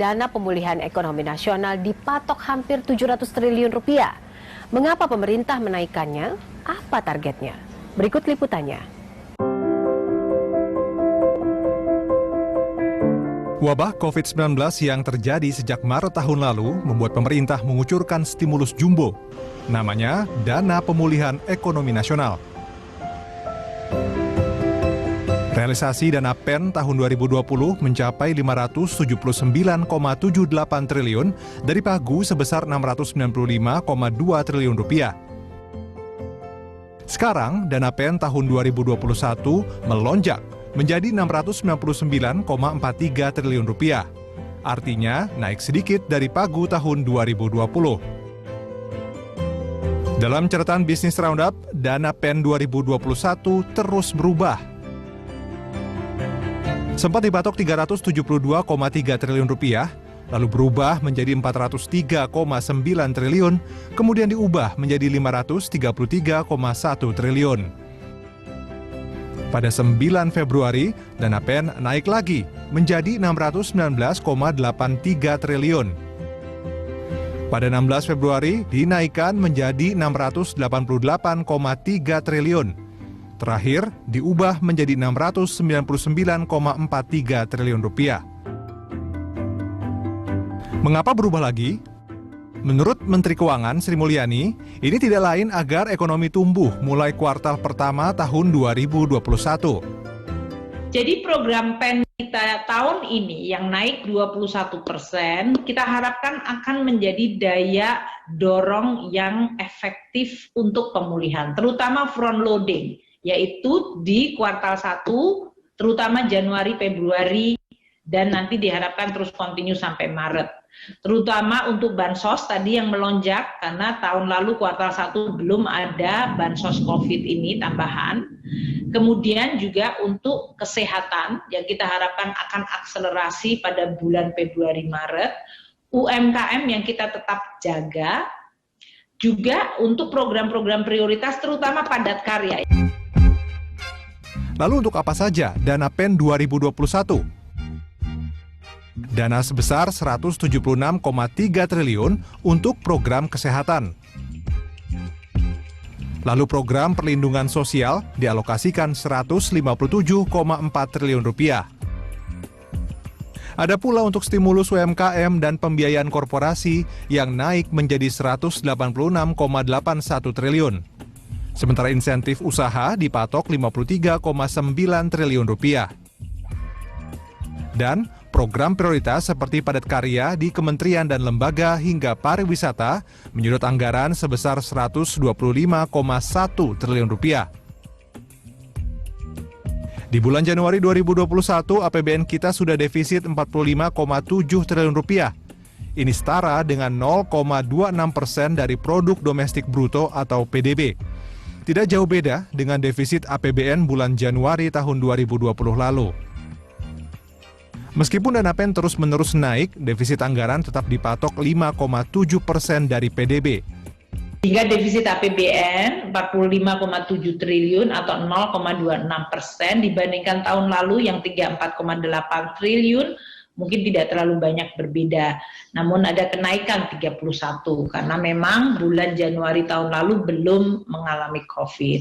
dana pemulihan ekonomi nasional dipatok hampir 700 triliun rupiah. Mengapa pemerintah menaikkannya? Apa targetnya? Berikut liputannya. Wabah COVID-19 yang terjadi sejak Maret tahun lalu membuat pemerintah mengucurkan stimulus jumbo. Namanya Dana Pemulihan Ekonomi Nasional. Realisasi dana PEN tahun 2020 mencapai 579,78 triliun dari pagu sebesar 695,2 triliun rupiah. Sekarang dana PEN tahun 2021 melonjak menjadi 699,43 triliun rupiah. Artinya naik sedikit dari pagu tahun 2020. Dalam catatan bisnis Roundup, dana PEN 2021 terus berubah. Sempat dipatok 372,3 triliun rupiah, lalu berubah menjadi 403,9 triliun, kemudian diubah menjadi 533,1 triliun. Pada 9 Februari, dana PEN naik lagi menjadi 619,83 triliun. Pada 16 Februari, dinaikkan menjadi 688,3 triliun. Terakhir, diubah menjadi 699,43 triliun rupiah. Mengapa berubah lagi? Menurut Menteri Keuangan Sri Mulyani, ini tidak lain agar ekonomi tumbuh mulai kuartal pertama tahun 2021. Jadi program PEN kita tahun ini yang naik 21%, kita harapkan akan menjadi daya dorong yang efektif untuk pemulihan, terutama front loading, yaitu di kuartal 1, terutama Januari, Februari, dan nanti diharapkan terus kontinu sampai Maret. Terutama untuk bansos tadi yang melonjak, karena tahun lalu kuartal 1 belum ada bansos COVID ini tambahan. Kemudian juga untuk kesehatan, yang kita harapkan akan akselerasi pada bulan Februari, Maret. UMKM yang kita tetap jaga, juga untuk program-program prioritas, terutama padat karya. Lalu untuk apa saja dana PEN 2021? Dana sebesar 176,3 triliun untuk program kesehatan. Lalu program perlindungan sosial dialokasikan 157,4 triliun rupiah. Ada pula untuk stimulus UMKM dan pembiayaan korporasi yang naik menjadi 186,81 triliun. Sementara insentif usaha dipatok 53,9 triliun rupiah. Dan program prioritas seperti padat karya di kementerian dan lembaga hingga pariwisata menyedot anggaran sebesar 125,1 triliun rupiah. Di bulan Januari 2021, APBN kita sudah defisit 45,7 triliun rupiah. Ini setara dengan 0,26% dari produk domestik bruto atau PDB. Tidak jauh beda dengan defisit APBN bulan Januari tahun 2020 lalu. Meskipun dana PEN terus-menerus naik, defisit anggaran tetap dipatok 5,7% dari PDB. Hingga defisit APBN 45,7 triliun atau 0,26% dibandingkan tahun lalu yang 34,8 triliun, mungkin tidak terlalu banyak berbeda. Namun ada kenaikan 31 karena memang bulan Januari tahun lalu belum mengalami COVID.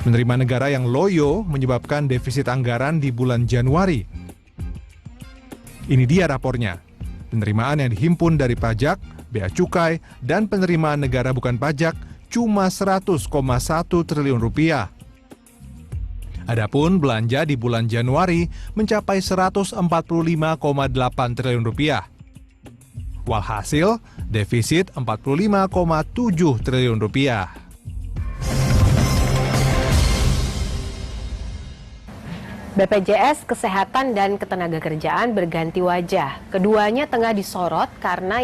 Penerimaan negara yang loyo menyebabkan defisit anggaran di bulan Januari. Ini dia rapornya. Penerimaan yang dihimpun dari pajak, bea cukai, dan penerimaan negara bukan pajak cuma 100,1 triliun rupiah. Adapun belanja di bulan Januari mencapai 145,8 triliun rupiah. Walhasil, defisit 45,7 triliun rupiah. BPJS Kesehatan dan Ketenagakerjaan berganti wajah. Keduanya tengah disorot karena